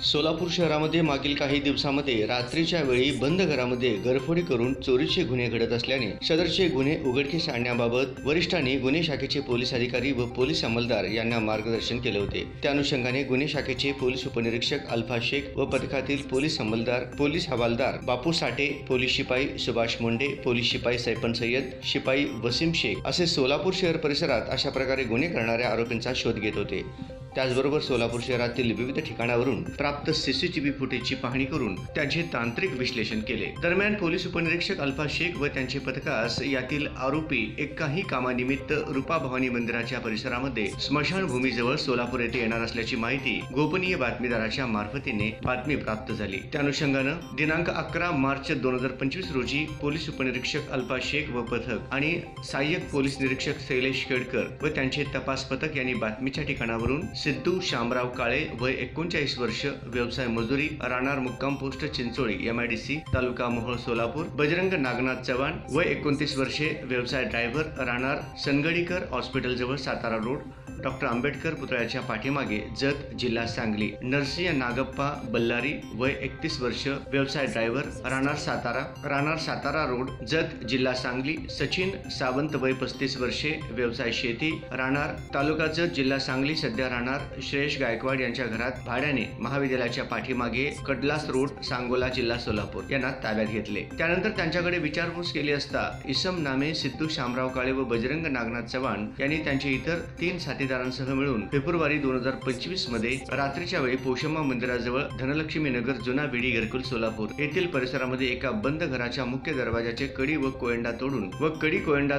सोलापूर शहरामध्ये मागील काही दिवसांमध्ये रात्रीच्या वेळी बंद घरामध्ये घरफोडी करून चोरीचे गुन्हे घडत असल्याने सदरचे गुन्हे उघडकीस आणण्याबाबत वरिष्ठांनी गुन्हे शाखेचे पोलीस अधिकारी व पोलीस अंमलदार यांना मार्गदर्शन केले होते। त्या अनुषंगाने गुन्हे शाखेचे पोलीस उपनिरीक्षक अल्फा शेख व पथकातील पोलीस अंमलदार, पोलीस हवालदार बापू साठे, पोलीस शिपाई सुभाष मुंडे, पोलीस शिपाई सैफन सय्यद, शिपाई वसीम शेख असे सोलापूर शहर परिसरात अशा प्रकारे गुन्हे करणाऱ्या आरोपींचा शोध घेत होते। त्याचबरोबर सोलापूर शहरातील विविध ठिकाणावरून प्राप्त सीसीटीव्ही फुटेजची पाहणी करून त्याचे तांत्रिक विश्लेषण केले। दरम्यान पोलीस उपनिरीक्षक अल्फा शेख व त्यांचे पथकास यातील आरोपी एकाही कामानिमित्त रूपा भवानी मंदिराच्या परिसरामध्ये स्मशानभूमीजवळ सोलापूर येथे येणार असल्याची माहिती गोपनीय बातमीदाराच्या मार्फतीने बातमी प्राप्त झाली। त्या अनुषंगाने दिनांक 11 मार्च 2025 रोजी पोलीस उपनिरीक्षक अल्फा शेख व पथक आणि सहाय्यक पोलीस निरीक्षक शैलेश केडकर व त्यांचे तपास पथक यांनी बातमीच्या ठिकाणावरून सिद्धू शामराव काळे वय 39 वर्ष, व्यवसाय मजुरी, राहणार मुक्काम पोस्ट चिंचोळी MIDC तालुका मोहोळ सोलापूर, बजरंग नागनाथ चव्हाण वय 29 वर्षे, व्यवसाय ड्रायव्हर, राहणार सनगडीकर हॉस्पिटल जवळ सातारा रोड, डॉक्टर आंबेडकर पुतळ्याच्या पाठीमागे जत जिल्हा सांगली, नरसिंह नागप्पा बल्लारी वय 31 वर्ष, व्यवसाय ड्रायव्हर, राहणार सातारा रोड जत जिल्हा सांगली, सचिन सावंत वय 35 वर्षे, व्यवसाय शेती, राहणार तालुका जत जिल्हा सांगली, सध्या राहणार श्रेयश गायकवाड यांच्या घरात भाड्याने महाविद्यालयाच्या पाठीमागे कडलास रोड सांगोला जिल्हा सोलापूर यांना ताब्यात घेतले। त्यानंतर त्यांच्याकडे विचारपूस केली असता इसम नामे सिद्धू शामराव काळे व बजरंग नागनाथ चव्हाण यांनी त्यांचे इतर 3 साथीदारांसह मिळून फेब्रुवारी 2025 मध्ये रात्रीच्या वेळी पोशम्मा मंदिराजवळ धनलक्ष्मी नगर जुना विडी घरकुल सोलापूर येथील परिसरामध्ये एका बंद घराच्या मुख्य दरवाजाचे कडी व कोयंडा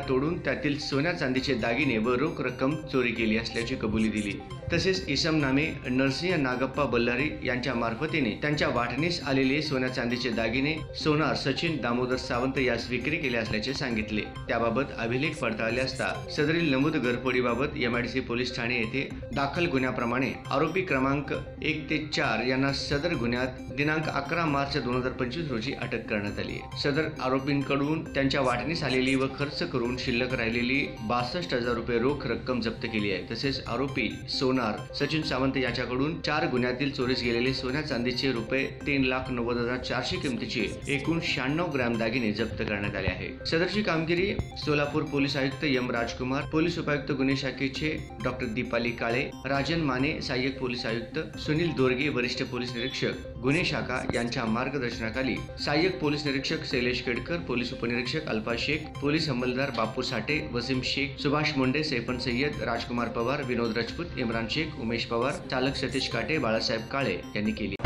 तोडून त्यातील सोन्या चांदीचे दागिने व रोख रक्कम चोरी केली असल्याची कबुली दिली। तसेच इसम नामे नरसिंह नागप्पा बल्लारी यांच्या मार्फतीने त्यांच्या वाटणीस आलेले सोन्या चांदीचे दागिने सोनार सचिन दामोदर सावंत यास विक्री केले असल्याचे सांगितले। त्याबाबत अभिलेख पडताळले असता सदरील नमूद घरफोडीबाबत MIDC पोलीस ठाणे येथे दाखल गुन्ह्याप्रमाणे आरोपी क्रमांक 1 ते 4 यांना सदर गुन्ह्यात दिनांक 11 मार्च 2025 रोजी अटक करण्यात आली आहे। सदर आरोपींकडून त्यांच्या वाटणीस आलेली व खर्च करून शिल्लक राहिलेली 62,000 रुपये रोख रक्कम जप्त केली आहे। तसेच आरोपी सोनार सचिन सावंत याच्याकडून 4 गुन्ह्यातील चोरीस गेलेले सोन्या चांदीचे रुपये 3,90,400 किमतीचे एकूण 96 ग्रॅम दागिने जप्त करण्यात आले आहे। सदरची कामगिरी सोलापूर पोलीस आयुक्त M राजकुमार, पोलीस उपायुक्त गुन्हे शाखेचे डॉक्टर दीपाली काळे, राजन माने सहाय्यक पोलीस आयुक्त, सुनील दोरगे वरिष्ठ पोलीस निरीक्षक गुन्हे शाखा यांच्या मार्गदर्शनाखाली सहाय्यक पोलीस निरीक्षक शैलेश केडकर, पोलीस उपनिरीक्षक अल्फा शेख, पोलीस अंमलदार बापू साठे, वसीम शेख, सुभाष मुंडे, सैफन सय्यद, राजकुमार पवार, विनोद राजपूत, इम्रान शेख, उमेश पवार, चालक सतीश काटे, बाळासाहेब काळे यांनी केली।